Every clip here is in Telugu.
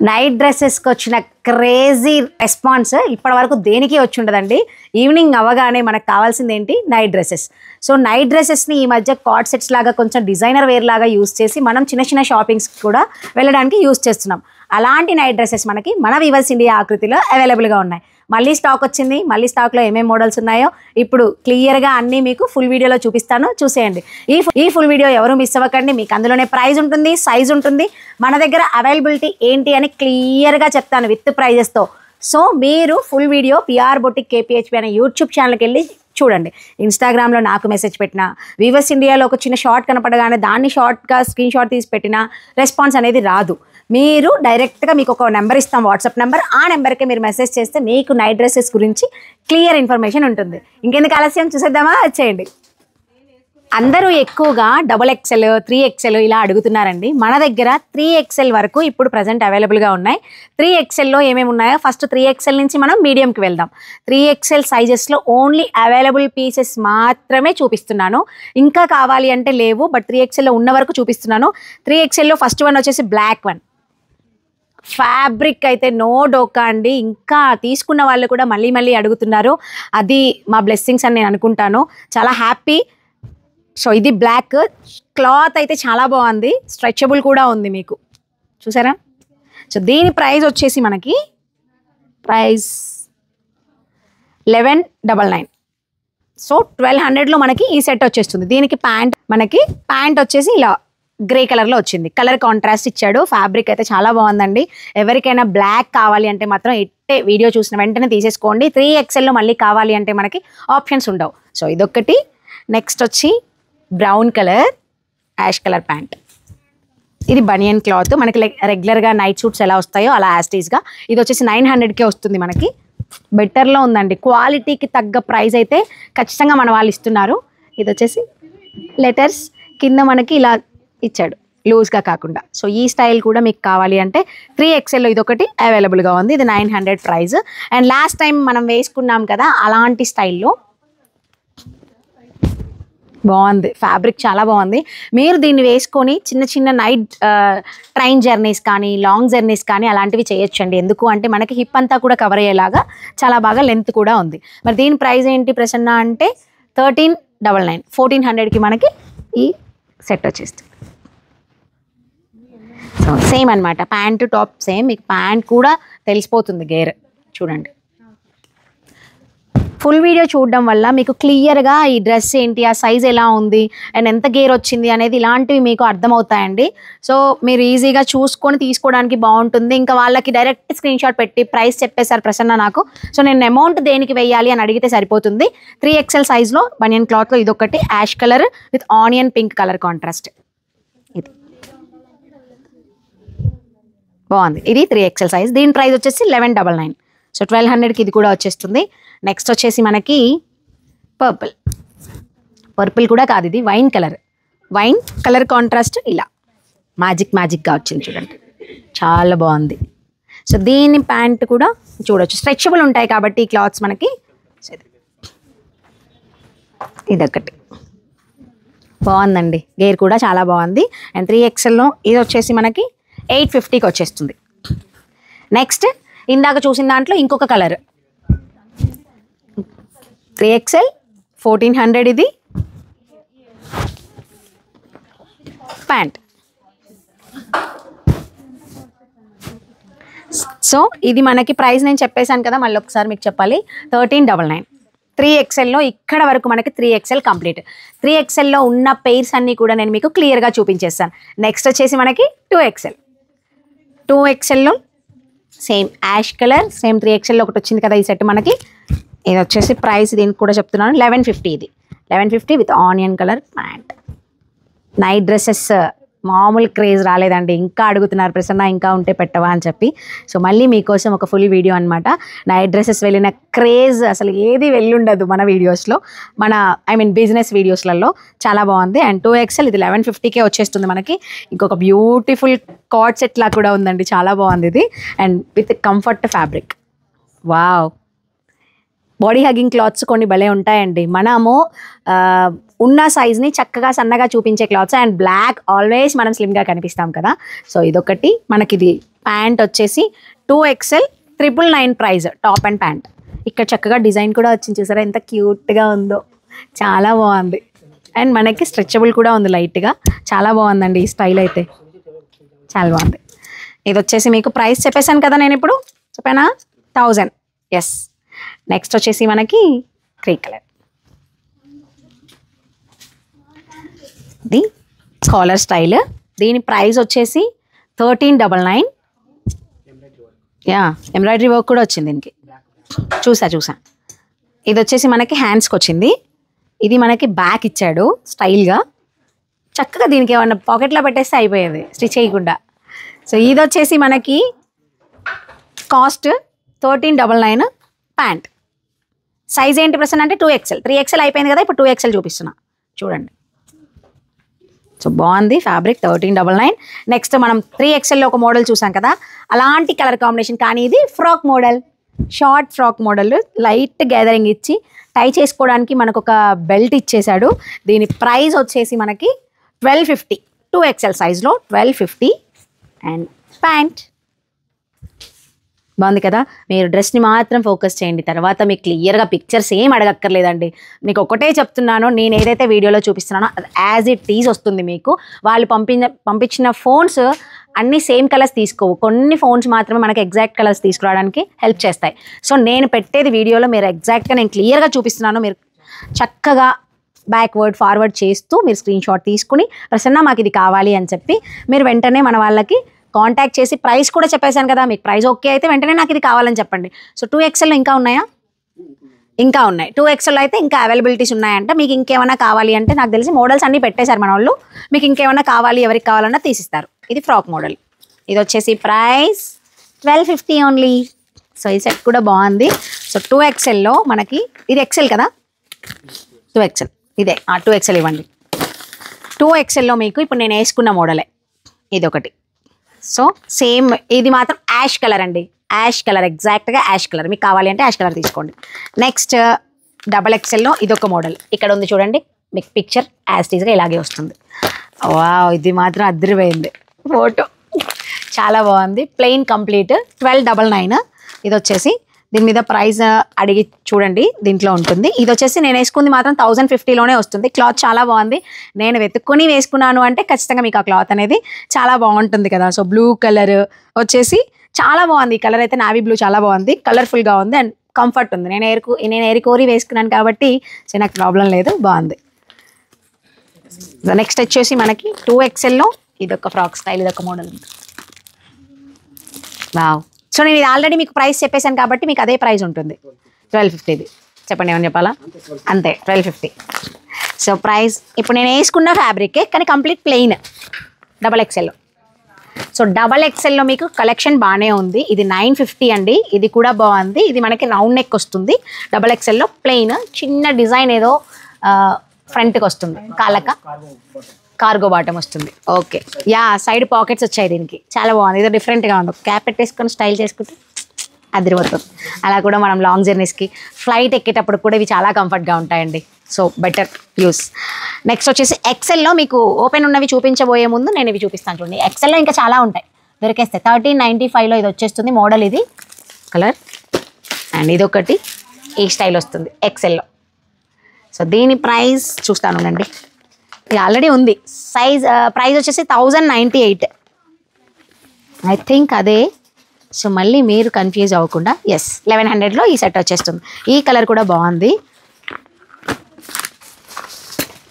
నైట్ డ్రెస్సెస్కి వచ్చిన క్రేజీ రెస్పాన్స్ ఇప్పటి వరకు దేనికి వచ్చి ఉండదండి. ఈవినింగ్ అవ్వగానే మనకు కావాల్సింది ఏంటి, నైట్ డ్రెస్సెస్. సో నైట్ డ్రెస్సెస్ని ఈ మధ్య కార్డ్ సెట్స్ లాగా కొంచెం డిజైనర్ వేర్ లాగా యూస్ చేసి మనం చిన్న చిన్న షాపింగ్స్ కూడా వెళ్ళడానికి యూస్ చేస్తున్నాం. అలాంటి నైట్ డ్రెస్సెస్ మనకి మన వీవర్స్ ఇండియా ఆకృతిలో అవైలబుల్గా ఉన్నాయి. మళ్ళీ స్టాక్ వచ్చింది. మళ్ళీ స్టాక్లో ఏమేమి మోడల్స్ ఉన్నాయో ఇప్పుడు క్లియర్గా అన్నీ మీకు ఫుల్ వీడియోలో చూపిస్తాను, చూసేయండి. ఈ ఫుల్ వీడియో ఎవరు మిస్ అవ్వకండి. మీకు అందులోనే ప్రైస్ ఉంటుంది, సైజ్ ఉంటుంది, మన దగ్గర అవైలబిలిటీ ఏంటి అని క్లియర్గా చెప్తాను విత్ ప్రైజెస్తో. సో మీరు ఫుల్ వీడియో పిఆర్ బొటిక్ కేపీహెచ్పి అనే యూట్యూబ్ ఛానల్కి వెళ్ళి చూడండి. ఇన్స్టాగ్రామ్లో నాకు మెసేజ్ పెట్టినా, వీవర్స్ ఇండియాలో ఒక చిన్న షార్ట్ కనపడగానే దాన్ని షార్ట్గా స్క్రీన్ షాట్ తీసి పెట్టినా రెస్పాన్స్ అనేది రాదు. మీరు డైరెక్ట్గా మీకు ఒక నెంబర్ ఇస్తాం, వాట్సాప్ నెంబర్. ఆ నెంబర్కి మీరు మెసేజ్ చేస్తే మీకు నైట్ డ్రెస్సెస్ గురించి క్లియర్ ఇన్ఫర్మేషన్ ఉంటుంది. ఇంకెందుకు ఆలస్యం, చూసేద్దామా, వచ్చేయండి. అందరూ ఎక్కువగా XXL, 3XL ఇలా అడుగుతున్నారండి. మన దగ్గర 3XL వరకు ఇప్పుడు ప్రజెంట్ అవైలబుల్గా ఉన్నాయి. 3XLలో ఏమేమి ఉన్నాయో ఫస్ట్ 3XL నుంచి మనం మీడియంకి వెళ్దాం. 3XL సైజెస్లో ఓన్లీ అవైలబుల్ పీసెస్ మాత్రమే చూపిస్తున్నాను. ఇంకా కావాలి అంటే లేవు, బట్ 3XLలో ఉన్న వరకు చూపిస్తున్నాను. 3XLలో ఫస్ట్ వన్ వచ్చేసి బ్లాక్ వన్. ఫ్యాబ్రిక్ అయితే నో డోకా అండి. ఇంకా తీసుకున్న వాళ్ళు కూడా మళ్ళీ మళ్ళీ అడుగుతున్నారు. అది మా బ్లెస్సింగ్స్ అని నేను అనుకుంటాను. చాలా హ్యాపీ. సో ఇది బ్లాక్ క్లాత్ అయితే చాలా బాగుంది, స్ట్రెచబుల్ కూడా ఉంది, మీకు చూసారా. సో దీని ప్రైస్ వచ్చేసి మనకి ప్రైస్ 1199. సో 1200లో మనకి ఈ సెట్ వచ్చేస్తుంది. దీనికి ప్యాంట్ వచ్చేసి ఇలా గ్రే కలర్లో వచ్చింది. కలర్ కాంట్రాస్ట్ ఇచ్చాడు. ఫ్యాబ్రిక్ అయితే చాలా బాగుందండి. ఎవరికైనా బ్లాక్ కావాలి అంటే మాత్రం ఇట్టే వీడియో చూసిన వెంటనే తీసేసుకోండి. 3XLలో మళ్ళీ కావాలి అంటే మనకి ఆప్షన్స్ ఉండవు. సో ఇదొకటి. నెక్స్ట్ వచ్చి brown colour, ash colour pant. ఇది బనియన్ క్లాత్. మనకి రెగ్యులర్గా నైట్ సూట్స్ ఎలా వస్తాయో అలా యాస్టీస్గా. ఇది వచ్చేసి 900కే వస్తుంది. మనకి బెటర్లో ఉందండి. క్వాలిటీకి తగ్గ ప్రైస్ అయితే ఖచ్చితంగా మన వాళ్ళు ఇస్తున్నారు. ఇది వచ్చేసి లెటర్స్ కింద మనకి ఇలా ఇచ్చాడు, లూజ్గా కాకుండా. సో ఈ స్టైల్ కూడా మీకు కావాలి అంటే 3XLలో ఇదొకటి అవైలబుల్గా ఉంది. ఇది 900 ప్రైస్. అండ్ లాస్ట్ టైం మనం వేసుకున్నాం కదా అలాంటి స్టైల్లో బాగుంది. ఫ్యాబ్రిక్ చాలా బాగుంది. మీరు దీన్ని వేసుకొని చిన్న చిన్న నైట్ ట్రైన్ జర్నీస్ కానీ లాంగ్ జర్నీస్ కానీ అలాంటివి చేయొచ్చండి. ఎందుకు అంటే మనకి హిప్ అంతా కూడా కవర్ అయ్యేలాగా చాలా బాగా లెంత్ కూడా ఉంది. మరి దీని ప్రైస్ ఏంటి ప్రసన్న అంటే 1399. 1400కి మనకి ఈ సెట్ వచ్చేస్తుంది. సో సేమ్ అనమాట, ప్యాంటు టాప్ సేమ్. మీకు ప్యాంట్ కూడా తెలిసిపోతుంది గేర్. చూడండి, ఫుల్ వీడియో చూడడం వల్ల మీకు క్లియర్గా ఈ డ్రెస్ ఏంటి, ఆ సైజ్ ఎలా ఉంది, అండ్ ఎంత గేర్ వచ్చింది అనేది ఇలాంటివి మీకు అర్థమవుతాయండి. సో మీరు ఈజీగా చూసుకొని తీసుకోవడానికి బాగుంటుంది. ఇంకా వాళ్ళకి డైరెక్ట్ స్క్రీన్ షాట్ పెట్టి ప్రైస్ చెప్పేశారు ప్రసన్న నాకు. సో నేను అమౌంట్ దేనికి వేయాలి అని అడిగితే సరిపోతుంది. 3XL సైజ్లో బనియన్ క్లాత్లో ఇదొకటి ash colour with onion pink colour contrast. ఇది బాగుంది. ఇది 3XL సైజ్. దీని ప్రైస్ వచ్చేసి 1199. సో 1200కి ఇది కూడా వచ్చేస్తుంది. నెక్స్ట్ వచ్చేసి మనకి పర్పుల్ కూడా కాదు, ఇది వైన్ కలర్ కాంట్రాస్ట్. ఇలా మ్యాజిక్గా వచ్చింది చూడండి, చాలా బాగుంది. సో దీని ప్యాంట్ కూడా చూడొచ్చు, స్ట్రెచబుల్ ఉంటాయి కాబట్టి ఈ క్లాత్స్ మనకి. ఇదొకటి బాగుందండి, గేర్ కూడా చాలా బాగుంది. అండ్ 3XLలో ఇది వచ్చేసి మనకి 850కి వచ్చేస్తుంది. నెక్స్ట్ ఇందాక చూసిన దాంట్లో ఇంకొక కలర్ 3XL 1400. ఇది ప్యాంట్. సో ఇది మనకి ప్రైస్ నేను చెప్పేశాను కదా, మళ్ళీ ఒకసారి మీకు చెప్పాలి. 1399. 3XLలో ఇక్కడ వరకు మనకి 3XL కంప్లీట్. 3XLలో ఉన్న పెయిర్స్ అన్నీ కూడా నేను మీకు క్లియర్గా చూపించేస్తాను. నెక్స్ట్ వచ్చేసి మనకి 2XLలో సేమ్ యాష్ కలర్, సేమ్ 3XLలో ఒకటి వచ్చింది కదా ఈ సెట్ మనకి. ఇది వచ్చేసి ప్రైస్ దీనికి కూడా చెప్తున్నాను 1150. ఇది 1150 with onion colour pant. Night dresses మామూలు క్రేజ్ రాలేదండి. ఇంకా అడుగుతున్నారు ప్రసన్న ఇంకా ఉంటే పెట్టవా అని చెప్పి. సో మళ్ళీ మీకోసం ఒక ఫుల్ వీడియో అనమాట. నైట్ డ్రెస్సెస్ వెళ్ళిన క్రేజ్ అసలు ఏది వెళ్ళుండదు మన వీడియోస్లో, బిజినెస్ వీడియోస్లలో. చాలా బాగుంది. అండ్ 2XL ఇది 1150కే వచ్చేస్తుంది మనకి. ఇంకొక బ్యూటిఫుల్ కార్డ్ సెట్ లా కూడా ఉందండి, చాలా బాగుంది ఇది. And with comfort fabric. Wow, body hugging clothes కొన్ని భలే ఉంటాయండి. మనము ఉన్న సైజ్ని చక్కగా సన్నగా చూపించే క్లాత్స్. అండ్ బ్లాక్ ఆల్వేస్ మనం స్లిమ్గా కనిపిస్తాం కదా. సో ఇదొకటి మనకి, ఇది ప్యాంట్ వచ్చేసి 2XL 999 price, top and pant. ఇక్కడ చక్కగా డిజైన్ కూడా వచ్చింది, చూసారా ఎంత క్యూట్గా ఉందో, చాలా బాగుంది. అండ్ మనకి స్ట్రెచబుల్ కూడా ఉంది లైట్గా, చాలా బాగుందండి ఈ స్టైల్ అయితే, చాలా బాగుంది. ఇది వచ్చేసి మీకు ప్రైస్ చెప్పేశాను కదా నేను ఇప్పుడు, చెప్పానా? 1000. ఎస్. నెక్స్ట్ వచ్చేసి మనకి గ్రే కలర్, ఇది కాలర్ స్టైల్. దీని ప్రైస్ వచ్చేసి 1399. యా, ఎంబ్రాయిడరీ వర్క్ కూడా వచ్చింది దీనికి, చూసా. ఇది వచ్చేసి మనకి హ్యాండ్స్కి వచ్చింది, ఇది మనకి బ్యాక్ ఇచ్చాడు స్టైల్గా, చక్కగా దీనికి ఏమన్నా పాకెట్లో పెట్టేస్తే అయిపోయేది స్టిచ్ చేయకుండా. సో ఇది వచ్చేసి మనకి కాస్ట్ 1399 ప్యాంట్. సైజ్ ఏంటి ప్రశ్న అంటే 2XL, 3XL అయిపోయింది కదా, ఇప్పుడు 2XL చూపిస్తున్నా చూడండి. సో బాగుంది ఫ్యాబ్రిక్, 1399. నెక్స్ట్ మనం 3XLలో ఒక మోడల్ చూసాం కదా, అలాంటి కలర్ కాంబినేషన్, కానీ ఇది frock model, short frock model, light gathering ఇచ్చి టై చేసుకోవడానికి మనకు ఒక బెల్ట్ ఇచ్చేసాడు. దీని ప్రైస్ వచ్చేసి మనకి 1250, 2XL సైజ్లో 1250. అండ్ ప్యాంట్ బాగుంది కదా. మీరు డ్రెస్ని మాత్రం ఫోకస్ చేయండి, తర్వాత మీకు క్లియర్గా పిక్చర్స్ ఏం అడగక్కర్లేదండి. మీకు ఒకటే చెప్తున్నాను, నేను ఏదైతే వీడియోలో చూపిస్తున్నానో అది యాజ్ ఇట్ ఈజ్ వస్తుంది మీకు. వాళ్ళు పంపించిన ఫోన్స్ అన్నీ సేమ్ కలర్స్ తీసుకోవు, కొన్ని ఫోన్స్ మాత్రమే మనకి ఎగ్జాక్ట్ కలర్స్ తీసుకురావడానికి హెల్ప్ చేస్తాయి. సో నేను పెట్టేది వీడియోలో మీరు ఎగ్జాక్ట్గా నేను క్లియర్గా చూపిస్తున్నాను, మీరు చక్కగా బ్యాక్వర్డ్ ఫార్వర్డ్ చేస్తూ మీరు స్క్రీన్ షాట్ తీసుకుని ప్రసన్న మాకు ఇది కావాలి అని చెప్పి మీరు వెంటనే మన వాళ్ళకి కాంటాక్ట్ చేసి ప్రైస్ కూడా చెప్పేశాను కదా, మీకు ప్రైస్ ఓకే అయితే వెంటనే నాకు ఇది కావాలని చెప్పండి. సో 2XLలో ఇంకా ఉన్నాయా? ఇంకా ఉన్నాయి. 2XL అయితే ఇంకా అవైలబిలిటీస్ ఉన్నాయంట. మీకు ఇంకేమైనా కావాలి అంటే నాకు తెలిసి మోడల్స్ అన్నీ పెట్టేశారు మన వాళ్ళు, మీకు ఇంకేమైనా కావాలి ఎవరికి కావాలన్నా తీసిస్తారు. ఇది ఫ్రాక్ మోడల్, ఇది వచ్చేసి ప్రైస్ 1250 ఓన్లీ. సో ఈ సెట్ కూడా బాగుంది. సో 2XLలో మనకి ఇది XL కదా, 2XL ఇదే, 2XL ఇవ్వండి. 2XLలో మీకు ఇప్పుడు నేను వేసుకున్న మోడలే ఇది ఒకటి. సో సేమ్, ఇది మాత్రం యాష్ కలర్ అండి, యాష్ కలర్, ఎగ్జాక్ట్గా యాష్ కలర్. మీకు కావాలి అంటే యాష్ కలర్ తీసుకోండి. నెక్స్ట్ XXLలో ఇదొక మోడల్, ఇక్కడ ఉంది చూడండి, మీకు పిక్చర్ యాజ్ టీజ్గా ఇలాగే వస్తుంది. వావ్, ఇది మాత్రం అదిరిపోయింది ఫోటో, చాలా బాగుంది. Plain complete 1299. ఇది వచ్చేసి దీని మీద ప్రైస్ అడిగి చూడండి, దీంట్లో ఉంటుంది. ఇది వచ్చేసి నేను వేసుకుంది మాత్రం 1050లోనే వస్తుంది. క్లాత్ చాలా బాగుంది, నేను వెతుక్కొని వేసుకున్నాను అంటే ఖచ్చితంగా మీకు ఆ క్లాత్ అనేది చాలా బాగుంటుంది కదా. సో బ్లూ కలర్ వచ్చేసి చాలా బాగుంది, ఈ కలర్ అయితే నావీ బ్లూ చాలా బాగుంది, కలర్ఫుల్గా ఉంది అండ్ కంఫర్ట్ ఉంది. నేను ఏరికోరి వేసుకున్నాను కాబట్టి సో నాకు ప్రాబ్లం లేదు, బాగుంది. నెక్స్ట్ వచ్చేసి మనకి 2XLలో ఇదొక ఫ్రాక్ స్టైల్, ఇదొక మోడల్ ఉంది. వావ్. సో నేను ఇది ఆల్రెడీ మీకు ప్రైస్ చెప్పేశాను కాబట్టి మీకు అదే ప్రైస్ ఉంటుంది, 1250. ఇది చెప్పండి, ఏమని చెప్పాలా, అంతే 1250. సో ప్రైస్ ఇప్పుడు నేను వేసుకున్న ఫ్యాబ్రికే కానీ కంప్లీట్ ప్లెయిన్, XXLలో. సో XXLలో మీకు కలెక్షన్ బాగానే ఉంది. ఇది 950 అండి, ఇది కూడా బాగుంది. ఇది మనకి రౌండ్ నెక్ వస్తుంది, XXLలో ప్లెయిన్, చిన్న డిజైన్ ఏదో ఫ్రంట్కి వస్తుంది, కాళ్ళక కార్గో బాటమ్ వస్తుంది. ఓకే, యా, సైడ్ పాకెట్స్ వచ్చాయి దీనికి, చాలా బాగుంది. ఏదో డిఫరెంట్గా ఉంది, క్యాప్ పెట్టేసుకొని స్టైల్ చేసుకుంటే అదిరిపోతుంది. అలా కూడా మనం లాంగ్ జర్నీస్కి, ఫ్లైట్ ఎక్కేటప్పుడు కూడా ఇవి చాలా కంఫర్ట్గా ఉంటాయండి. So better use. నెక్స్ట్ వచ్చేసి XLలో మీకు ఓపెన్ ఉన్నవి చూపించబోయే ముందు నేను ఇవి చూపిస్తాను చూడండి. XLలో ఇంకా చాలా ఉంటాయి, దొరికేస్తాయి. 1395లో ఇది వచ్చేస్తుంది మోడల్, ఇది కలర్ అండ్ ఇదొకటి ఈ స్టైల్ వస్తుంది XLలో. సో దీని ప్రైస్ చూస్తాను అండి, ఇది ఆల్రెడీ ఉంది. ప్రైస్ వచ్చేసి 1098 ఐ థింక్ అదే. సో మళ్ళీ మీరు కన్ఫ్యూజ్ అవ్వకుండా, ఎస్ 1100లో ఈ సెట్ వచ్చేస్తుంది. ఈ కలర్ కూడా బాగుంది.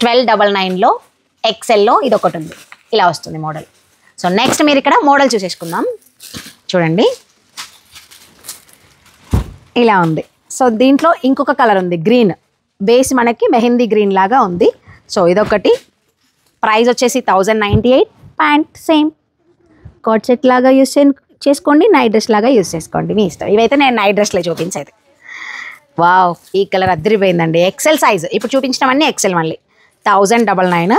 1299లో XLలో ఇది ఒకటి ఉంది, ఇలా వస్తుంది మోడల్. సో నెక్స్ట్ మీరు ఇక్కడ మోడల్ చూసేసుకుందాం చూడండి, ఇలా ఉంది. సో దీంట్లో ఇంకొక కలర్ ఉంది, గ్రీన్ బేస్, మనకి మెహందీ గ్రీన్ లాగా ఉంది. సో ఇదొకటి, ప్రైస్ వచ్చేసి 1098. ప్యాంట్ సేమ్ కోట్ సెట్ లాగా యూస్ చేసుకోండి, నైట్ డ్రెస్ లాగా యూస్ చేసుకోండి, మీ ఇష్టం. ఇవైతే నేను నైట్ డ్రెస్లో చూపించేది. వావ్, ఈ కలర్ అద్దరిపోయిందండి. XL సైజ్ ఇప్పుడు చూపించినవన్నీ XL, మళ్ళీ 1099.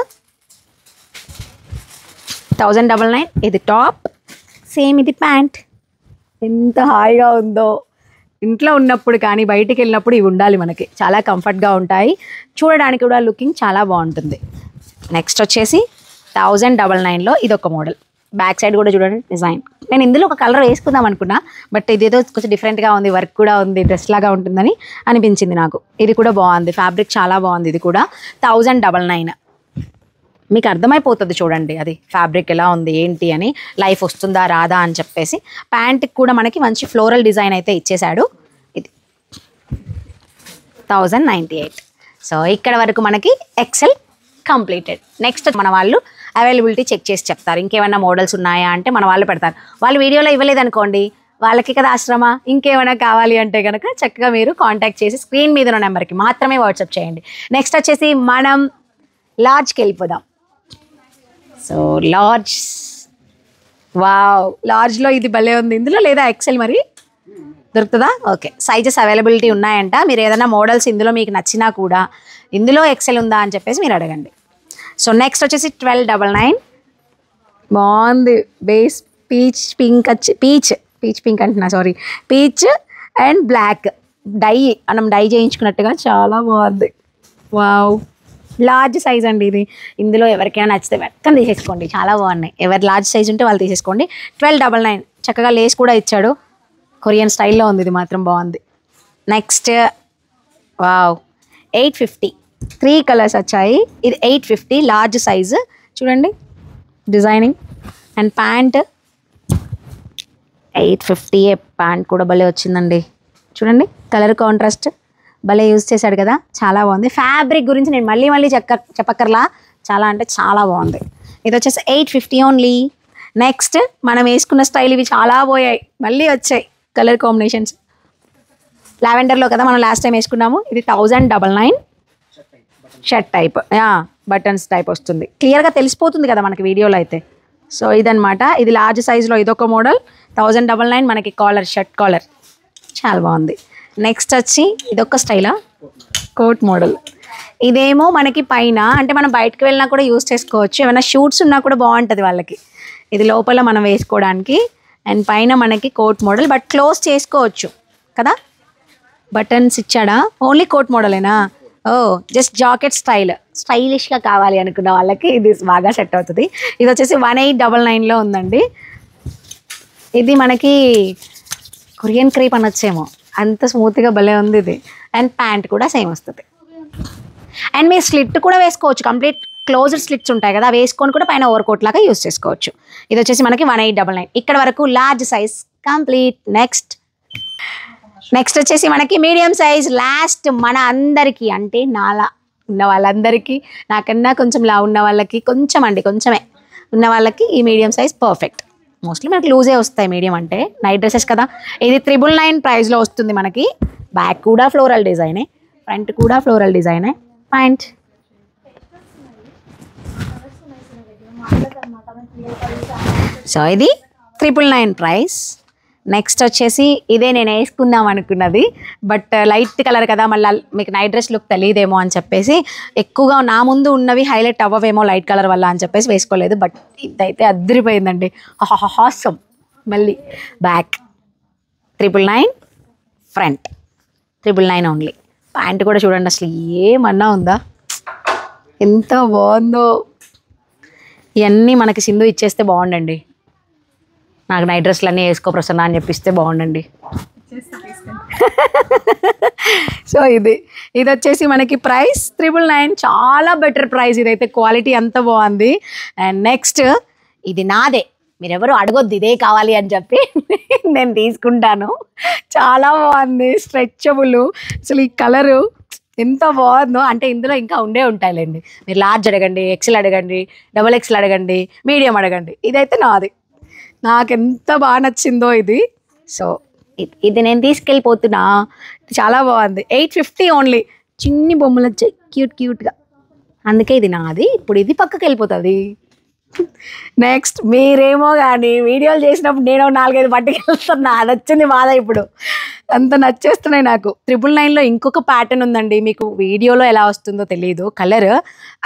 ఇది టాప్, సేమ్ ఇది ప్యాంట్. ఎంత హాయిగా ఉందో, ఇంట్లో ఉన్నప్పుడు కానీ బయటికి వెళ్ళినప్పుడు ఇవి ఉండాలి మనకి, చాలా కంఫర్ట్గా ఉంటాయి, చూడడానికి కూడా లుకింగ్ చాలా బాగుంటుంది. నెక్స్ట్ వచ్చేసి 1099లో ఇదొక మోడల్, బ్యాక్ సైడ్ కూడా చూడండి డిజైన్. నేను ఇందులో ఒక కలర్ వేసుకుందాం అనుకున్నా, బట్ ఇదేదో కొంచెం డిఫరెంట్గా ఉంది, వర్క్ కూడా ఉంది, డ్రెస్ లాగా ఉంటుందని అనిపించింది నాకు. ఇది కూడా బాగుంది, ఫ్యాబ్రిక్ చాలా బాగుంది. ఇది కూడా 1099. మీకు అర్థమైపోతుంది చూడండి అది ఫ్యాబ్రిక్ ఎలా ఉంది ఏంటి అని, లైఫ్ వస్తుందా రాదా అని చెప్పేసి. ప్యాంట్కి కూడా మనకి మంచి ఫ్లోరల్ డిజైన్ అయితే ఇచ్చేసాడు. ఇది 1098. సో ఇక్కడ వరకు మనకి ఎక్సెల్ కంప్లీటెడ్. నెక్స్ట్ మన వాళ్ళు అవైలబిలిటీ చెక్ చేసి చెప్తారు, ఇంకేమైనా మోడల్స్ ఉన్నాయా అంటే మన వాళ్ళు పెడతారు. వాళ్ళు వీడియోలో ఇవ్వలేదు అనుకోండి, వాళ్ళకి కదా ఆశ్రమ, ఇంకేమైనా కావాలి అంటే కనుక చక్కగా మీరు కాంటాక్ట్ చేసి స్క్రీన్ మీద ఉన్న నెంబర్కి మాత్రమే వాట్సాప్ చేయండి. నెక్స్ట్ వచ్చేసి మనం లార్జ్కి వెళ్ళిపోదాం. సో లార్జ్, వావ్, లార్జ్లో ఇది భలే ఉంది. ఇందులో లేదా ఎక్సెల్ మరి దొరుకుతుందా? ఓకే, సైజెస్ అవైలబిలిటీ ఉన్నాయంట. మీరు ఏదైనా మోడల్స్ ఇందులో మీకు నచ్చినా కూడా ఇందులో ఎక్సెల్ ఉందా అని చెప్పేసి మీరు అడగండి. సో నెక్స్ట్ వచ్చేసి 1299. బాగుంది, బేస్ పీచ్ పింక్ వచ్చి పీచ్ పింక్ అంటున్నా, sorry, peach and black dye, మనం డై చేయించుకున్నట్టుగా చాలా బాగుంది. వావ్, లార్జ్ సైజ్ అండి ఇది. ఇందులో ఎవరికైనా నచ్చితే వెక్కని తీసేసుకోండి, చాలా బాగున్నాయి. ఎవరు లార్జ్ సైజ్ ఉంటే వాళ్ళు తీసేసుకోండి. 1299. చక్కగా లేస్ కూడా ఇచ్చాడు, కొరియన్ స్టైల్లో ఉంది, ఇది మాత్రం బాగుంది. Next wow 850. 3 కలర్స్ వచ్చాయి. ఇది 850 లార్జ్ సైజు చూడండి, డిజైనింగ్ అండ్ ప్యాంట్ 850. ప్యాంట్ కూడా భలే వచ్చిందండి చూడండి, కలర్ కాంట్రాస్ట్ భలే యూజ్ చేశాడు కదా, చాలా బాగుంది. ఫ్యాబ్రిక్ గురించి నేను మళ్ళీ చెప్పక్కర్లా, చాలా అంటే చాలా బాగుంది. ఇది వచ్చేసి 850 ఓన్లీ. నెక్స్ట్ మనం వేసుకున్న స్టైల్ ఇవి చాలా పోయాయి, మళ్ళీ వచ్చాయి కలర్ కాంబినేషన్స్. లావెండర్లో కదా మనం లాస్ట్ టైం వేసుకున్నాము. ఇది 1099. షర్ట్ టైప్, బటన్స్ టైప్ వస్తుంది, క్లియర్గా తెలిసిపోతుంది కదా మనకి వీడియోలో అయితే. సో ఇదనమాట, ఇది లార్జ్ సైజులో ఇదొక మోడల్. 1099 మనకి కాలర్, షర్ట్ కాలర్ చాలా బాగుంది. నెక్స్ట్ వచ్చి ఇదొక స్టైలా, కోట్ మోడల్. ఇదేమో మనకి పైన అంటే మనం బయటకు వెళ్ళినా కూడా యూజ్ చేసుకోవచ్చు, ఏమైనా షూట్స్ ఉన్నా కూడా బాగుంటుంది వాళ్ళకి. ఇది లోపల మనం వేసుకోవడానికి, అండ్ పైన మనకి కోట్ మోడల్, బట్ క్లోజ్ చేసుకోవచ్చు కదా. బటన్స్ ఇచ్చాడా, ఓన్లీ కోట్ మోడలేనా? ఓ, జస్ట్ జాకెట్ స్టైలిష్గా కావాలి అనుకున్న వాళ్ళకి ఇది బాగా సెట్ అవుతుంది. ఇది వచ్చేసి 1899లో ఉందండి. ఇది మనకి కొరియన్ క్రేప్ అనొచ్చేమో, అంత స్మూత్గా భలే ఉంది ఇది. అండ్ ప్యాంట్ కూడా సేమ్ వస్తుంది. అండ్ మీరు స్లిట్ కూడా వేసుకోవచ్చు, కంప్లీట్ క్లోజ్డ్ స్లిట్స్ ఉంటాయి కదా, వేసుకొని కూడా పైన ఓవర్ కోట్ లాగా యూజ్ చేసుకోవచ్చు. ఇది వచ్చేసి మనకి 1899. ఇక్కడ వరకు లార్జ్ సైజ్ కంప్లీట్. నెక్స్ట్ వచ్చేసి మనకి మీడియం సైజ్ లాస్ట్. మన అందరికీ అంటే నాలా ఉన్న వాళ్ళందరికీ, నాకన్నా కొంచెం లా ఉన్న వాళ్ళకి, కొంచెమే ఉన్న వాళ్ళకి ఈ మీడియం సైజ్ పర్ఫెక్ట్. మోస్ట్లీ మనకి లూజే వస్తాయి మీడియం అంటే, నైట్ డ్రెస్సెస్ కదా. ఇది 999 ప్రైస్లో వస్తుంది మనకి. బ్యాక్ కూడా ఫ్లోరల్ డిజైనే, ఫ్రంట్ కూడా ఫ్లోరల్ డిజైనే. ప్యాంట్ సో ఇది 999 ప్రైస్. నెక్స్ట్ వచ్చేసి ఇదే నేను వేసుకుందాం అనుకున్నది, బట్ లైట్ కలర్ కదా, మళ్ళీ మీకు నైట్ డ్రెస్ లుక్ తెలియదేమో అని చెప్పేసి, ఎక్కువగా నా ముందు ఉన్నవి హైలైట్ అవ్వవేమో లైట్ కలర్ వల్ల అని చెప్పేసి వేసుకోలేదు. బట్ ఇదైతే అద్దరిపోయిందండి, హాసమ్. మళ్ళీ బ్యాక్ 999, ఫ్రంట్ 999 ఓన్లీ. ప్యాంట్ కూడా చూడండి, అసలు ఏమన్నా ఉందా, ఎంత బాగుందో. ఇవన్నీ మనకి సింధు ఇచ్చేస్తే బాగుండండి, నాకు నైట్ డ్రెస్లు అన్నీ వేసుకో ప్రసన్న అని చెప్పిస్తే బాగుండండి. సో ఇది వచ్చేసి మనకి ప్రైస్ 999, చాలా బెటర్ ప్రైస్. ఇదైతే క్వాలిటీ అంత బాగుంది. అండ్ నెక్స్ట్ ఇది నాదే, మీరెవరు అడగొద్దు ఇదే కావాలి అని చెప్పి నేను తీసుకుంటాను. చాలా బాగుంది, స్ట్రెచబుల్. అసలు ఈ కలరు ఎంత బాగుందో, అంటే ఇందులో ఇంకా ఉంటాయిలేండి. మీరు లార్జ్ అడగండి, ఎక్సెల్ అడగండి, XXL అడగండి, మీడియం అడగండి. ఇదైతే నాది, నాకు ఎంత బాగా నచ్చిందో ఇది. సో ఇది నేను తీసుకెళ్ళిపోతున్నా, చాలా బాగుంది. 850 ఓన్లీ. చిన్ని బొమ్మలు వచ్చాయి క్యూట్గా, అందుకే ఇది నాది. ఇప్పుడు ఇది పక్కకి వెళ్ళిపోతుంది. నెక్స్ట్ మీరేమో కానీ వీడియోలు చేసినప్పుడు నేను 4-5 పట్టుకెళ్తున్నా, అది వచ్చింది బాధ. ఇప్పుడు అంత నచ్చేస్తున్నాయి నాకు. 999లో ఇంకొక ప్యాటర్న్ ఉందండి, మీకు వీడియోలో ఎలా వస్తుందో తెలియదు. కలర్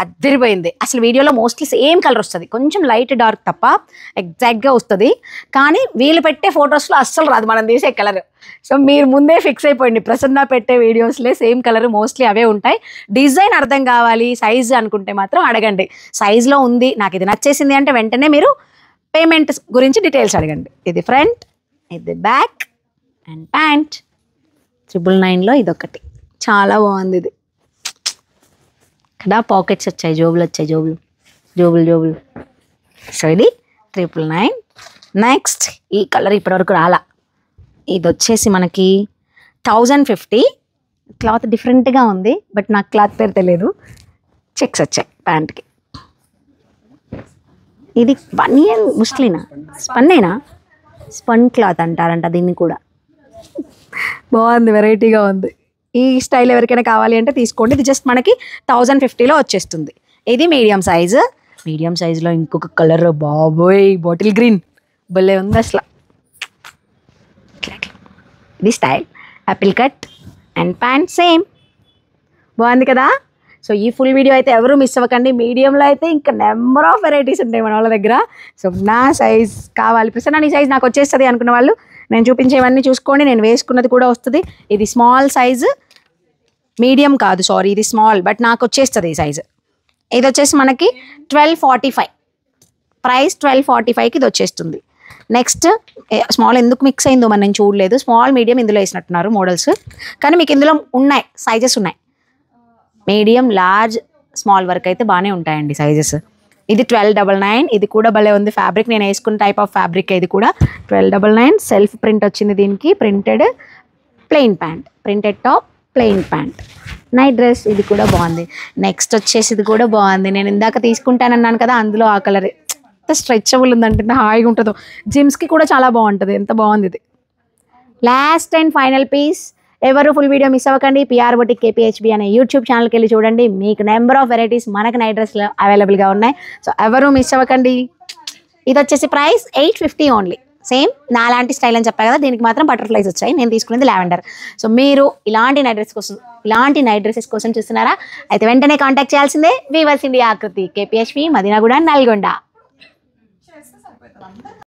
అద్దరిపోయింది. అసలు వీడియోలో మోస్ట్లీ సేమ్ కలర్ వస్తుంది, కొంచెం లైట్ డార్క్ తప్ప ఎగ్జాక్ట్గా వస్తుంది. కానీ వీళ్ళు పెట్టే ఫొటోస్లో అస్సలు రాదు మనం తీసే కలర్. సో మీరు ముందే ఫిక్స్ అయిపోయింది, ప్రసన్న పెట్టే వీడియోస్లే సేమ్ కలర్ మోస్ట్లీ అవే ఉంటాయి. డిజైన్ అర్థం కావాలి, సైజ్ అనుకుంటే మాత్రం అడగండి. సైజులో ఉంది, నాకు ఇది నచ్చేసింది అంటే వెంటనే మీరు పేమెంట్ గురించి డీటెయిల్స్ అడగండి. ఇది ఫ్రంట్, ఇది బ్యాక్ అండ్ ప్యాంట్. 999లో ఇదొకటి చాలా బాగుంది. ఇది ఇక్కడ పాకెట్స్ వచ్చాయి, జోబులు వచ్చాయి, జోబులు. సో ఇది 999. నెక్స్ట్ ఈ కలర్ ఇప్పటివరకు రాలా. ఇది వచ్చేసి మనకి 1050. క్లాత్ డిఫరెంట్గా ఉంది, బట్ నాకు క్లాత్ పేరు తెలియదు. చెక్స్ వచ్చాయి ప్యాంట్కి. ఇది బనియన్ ముస్లినా, స్పన్నేనా, స్పన్ క్లాత్ అంటారంట దీన్ని కూడా. బాగుంది, వెరైటీగా ఉంది. ఈ స్టైల్ ఎవరికైనా కావాలి అంటే తీసుకోండి. ఇది జస్ట్ మనకి 1050లో వచ్చేస్తుంది. ఇది మీడియం సైజులో ఇంకొక కలర్, బాబోయ్ బాటిల్ గ్రీన్ భలే ఉంది అసలు. ఇది style Apple cut and pant same, బాగుంది కదా. సో ఈ ఫుల్ వీడియో అయితే ఎవరు మిస్ అవ్వకండి. మీడియంలో అయితే ఇంకా నెంబర్ ఆఫ్ వెరైటీస్ ఉంటాయి మన వాళ్ళ దగ్గర. సో నా సైజ్ కావాలి, ప్రసన్న నీ సైజ్ నాకు వచ్చేస్తుంది అనుకున్న వాళ్ళు నేను చూపించేవన్నీ చూసుకోండి. నేను వేసుకున్నది కూడా వస్తుంది. ఇది స్మాల్ సైజు, మీడియం కాదు సారీ, ఇది స్మాల్, బట్ నాకు వచ్చేస్తుంది ఈ సైజు. ఇది వచ్చేసి మనకి 1245, ప్రైస్ 1245కి ఇది వచ్చేస్తుంది. నెక్స్ట్ స్మాల్ ఎందుకు మిక్స్ అయిందో మరి నేను చూడలేదు. స్మాల్ మీడియం ఇందులో వేసినట్టున్నారు మోడల్స్, కానీ మీకు ఇందులో ఉన్నాయి సైజెస్ ఉన్నాయి. మీడియం, లార్జ్, స్మాల్ వరకు అయితే బాగానే ఉంటాయండి సైజెస్. ఇది 1299. ఇది కూడా భలే ఉంది ఫ్యాబ్రిక్, నేను వేసుకున్న టైప్ ఆఫ్ ఫ్యాబ్రిక్. ఇది కూడా 1299. సెల్ఫ్ ప్రింట్ వచ్చింది దీనికి. Printed plain pant, printed top, plain pant, night dress. ఇది కూడా బాగుంది. నెక్స్ట్ వచ్చేసి ఇది కూడా బాగుంది. నేను ఇందాక తీసుకుంటానన్నాను కదా, అందులో ఆ కలర్ ఎంత స్ట్రెచబుల్ ఉందంటే హాయిగా ఉంటుందో. జిమ్స్కి కూడా చాలా బాగుంటుంది. ఎంత బాగుంది ఇది. Last and final piece. ఎవరు ఫుల్ వీడియో మిస్ అవ్వకండి. పిఆర్ బొటిక్ కేపీహెచ్బి అనే యూట్యూబ్ ఛానల్కి వెళ్ళి చూడండి. మీకు నెంబర్ ఆఫ్ వెరైటీస్ మనకు నైట్ డ్రెస్లో అవైలబుల్గా ఉన్నాయి. సో ఎవరు మిస్ అవ్వకండి. ఇది వచ్చేసి ప్రైస్ 850 ఓన్లీ. సేమ్ నాలాంటి స్టైల్ అని చెప్పాను కదా, దీనికి మాత్రం బటర్ఫ్లైస్ వచ్చాయి. నేను తీసుకునేది లావెండర్. సో మీరు ఇలాంటి నైట్ డ్రెస్సెస్ కోసం చూస్తున్నారా, అయితే వెంటనే కాంటాక్ట్ చేయాల్సిందే. వీవర్స్ ఇండియా ఆకృతి, కేపీహెచ్బి, మదీనాగూడ, నల్గొండ.